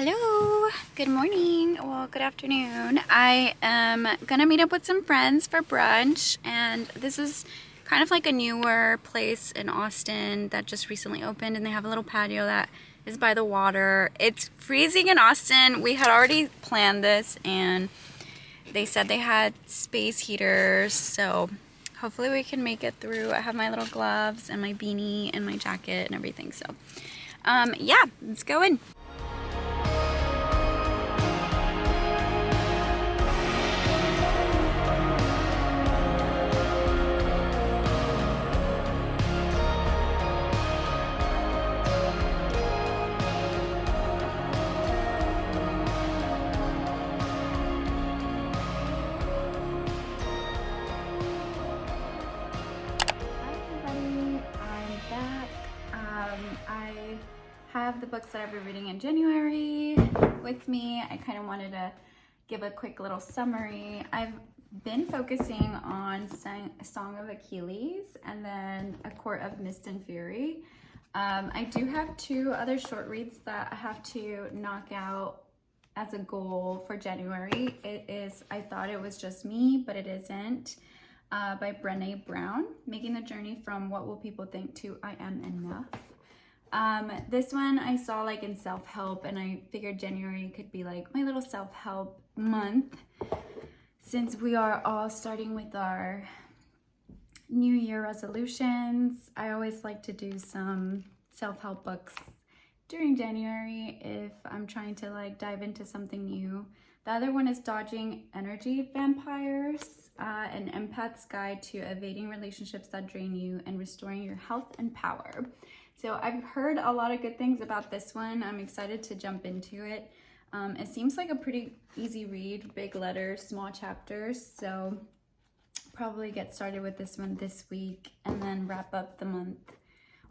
Hello, good morning, well, good afternoon. I am gonna meet up with some friends for brunch, and this is kind of like a newer place in Austin that just recently opened, and they have a little patio that is by the water. It's freezing in Austin. We had already planned this, and they said they had space heaters, so hopefully we can make it through. I have my little gloves and my beanie and my jacket and everything, so yeah, let's go in. I have the books that I've been reading in January with me. I kind of wanted to give a quick little summary. I've been focusing on Song of Achilles and then A Court of Mist and Fury. I do have two other short reads that I have to knock out as a goal for January. It is I Thought It Was Just Me, But It Isn't, by Brenee Brown, making the journey from what will people think to I am enough. This one I saw like in self-help, and I figured January could be like my little self-help month since we are all starting with our New Year resolutions. I always like to do some self-help books during January if I'm trying to like dive into something new. The other one is Dodging Energy Vampires, an empath's guide to evading relationships that drain you and restoring your health and power. So I've heard a lot of good things about this one. I'm excited to jump into it. It seems like a pretty easy read, big letters, small chapters. So probably get started with this one this week and then wrap up the month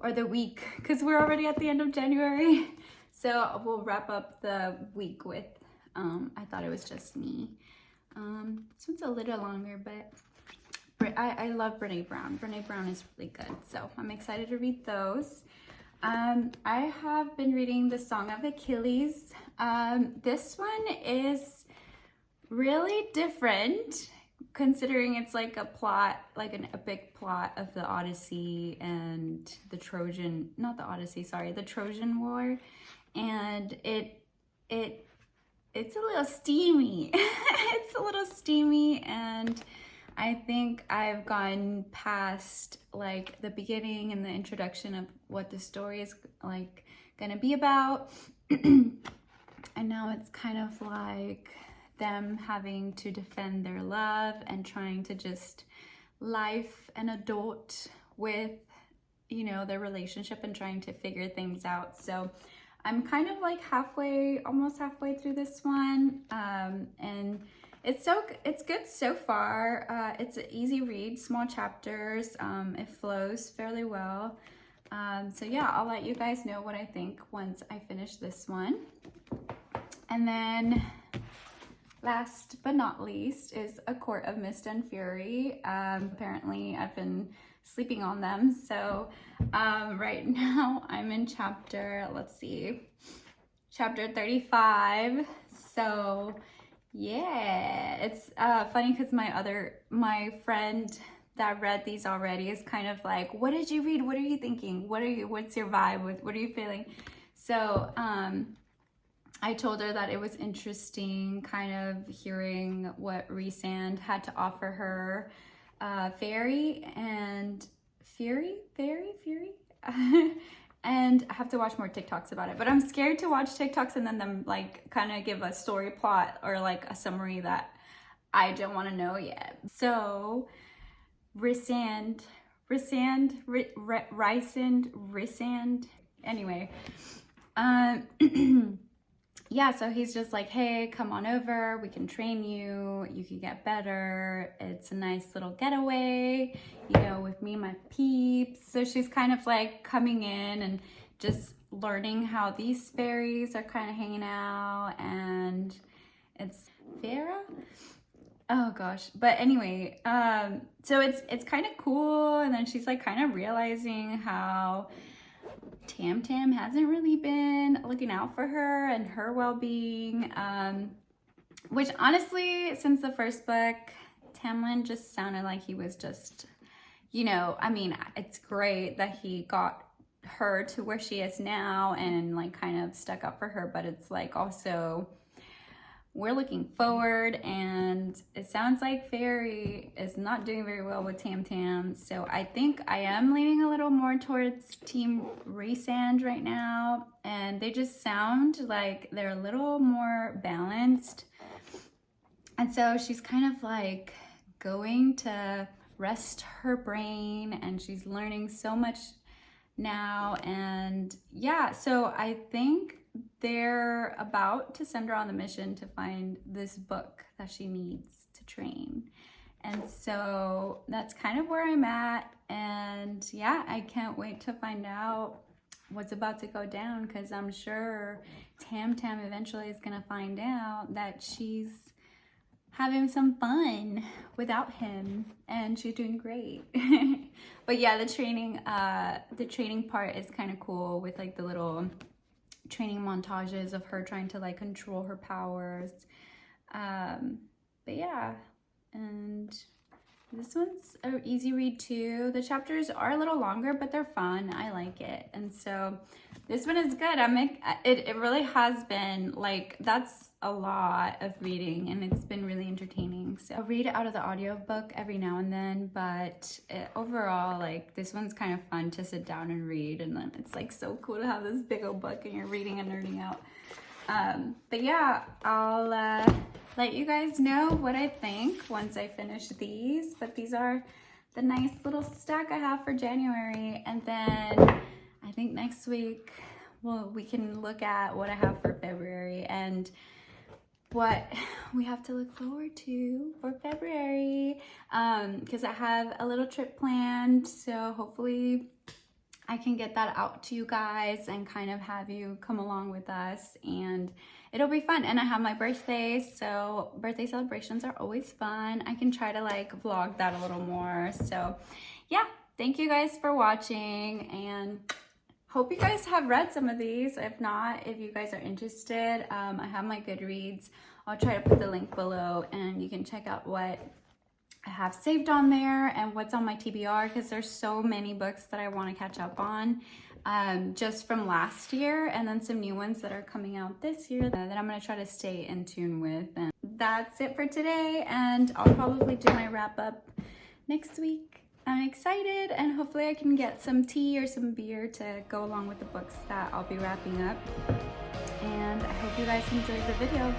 or the week because we're already at the end of January. So we'll wrap up the week with I Thought It Was Just Me. This one's a little longer, but I love Brenee Brown. Brenee Brown is really good, so I'm excited to read those. I have been reading the Song of Achilles. This one is really different considering it's like a plot, like an epic plot of the Odyssey and the Trojan, not the Odyssey, sorry, the Trojan War. And it's a little steamy. It's a little steamy, and I think I've gone past like the beginning and the introduction of what the story is like gonna be about. And now it's kind of like them having to defend their love and trying to just life and adult with, you know, their relationship and trying to figure things out. So I'm kind of like almost halfway through this one, and it's good so far. It's an easy read, small chapters. It flows fairly well. So yeah, I'll let you guys know what I think once I finish this one. And then last but not least is A Court of Mist and Fury. Apparently I've been sleeping on them. So right now I'm in chapter 35. So yeah, it's funny because my friend that read these already is kind of like, what did you read? What are you thinking? What's your vibe? What are you feeling? So I told her that it was interesting kind of hearing what Rhysand had to offer her. Fairy and Fury. And I have to watch more TikToks about it, but I'm scared to watch TikToks and then them like kind of give a story plot or like a summary that I don't want to know yet. So Rhysand, anyway, yeah, so he's just like, hey, come on over, we can train you, you can get better, it's a nice little getaway, you know, with me and my peeps. So she's kind of like coming in and just learning how these fairies are kind of hanging out, and it's Farah? Oh gosh, but anyway, so it's kind of cool, and then she's like kind of realizing how Tam Tam hasn't really been looking out for her and her well-being, which honestly, since the first book, Tamlin just sounded like he was just, you know, I mean, it's great that he got her to where she is now and like kind of stuck up for her, but it's like also we're looking forward, and it sounds like Fairy is not doing very well with Tam Tam, so I think I am leaning a little more towards Team Rhysand right now, and they just sound like they're a little more balanced. And so she's kind of like going to rest her brain, and she's learning so much now. And yeah, so I think they're about to send her on the mission to find this book that she needs to train. And so that's kind of where I'm at. And yeah, I can't wait to find out what's about to go down, because I'm sure Tam Tam eventually is going to find out that she's having some fun without him, and she's doing great. But yeah, the training part is kind of cool with like the little training montages of her trying to like control her powers. But yeah, and this one's an easy read too. The chapters are a little longer, but they're fun. I like it. And so this one is good. It really has been like, that's a lot of reading, and it's been really entertaining. So I'll read it out of the audiobook every now and then, but overall, like, this one's kind of fun to sit down and read, and then it's like so cool to have this big old book and you're reading and nerding out. But yeah, I'll let you guys know what I think once I finish these. But these are the nice little stack I have for January, and then I think next week, well, we can look at what I have for February and what we have to look forward to for February, because I have a little trip planned, so hopefully I can get that out to you guys and kind of have you come along with us, and it'll be fun. And I have my birthday, so birthday celebrations are always fun. I can try to like vlog that a little more. So yeah, thank you guys for watching, and hope you guys have read some of these. If not, if you guys are interested, I have my Goodreads. I'll try to put the link below, and you can check out what I have saved on there and what's on my TBR, because there's so many books that I want to catch up on just from last year, and then some new ones that are coming out this year that I'm going to try to stay in tune with. And that's it for today, and I'll probably do my wrap up next week. I'm excited, and hopefully I can get some tea or some beer to go along with the books that I'll be wrapping up. And I hope you guys enjoyed the video.